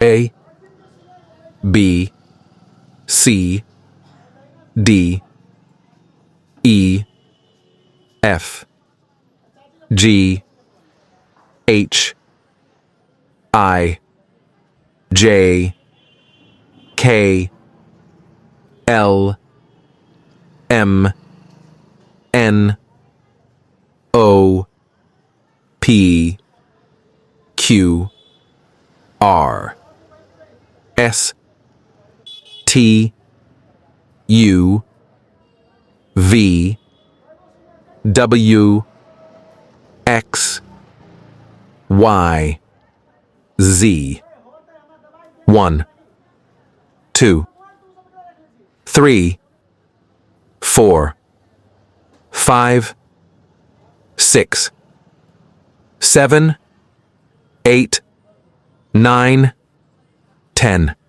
A, B, C, D, E, F, G, H, I, J, K, L, M, N, O, P, Q, R, S, T, U, V, W, X, Y, Z. 1, 2, 3, 4, 5, 6, 7, 8, 9, 10.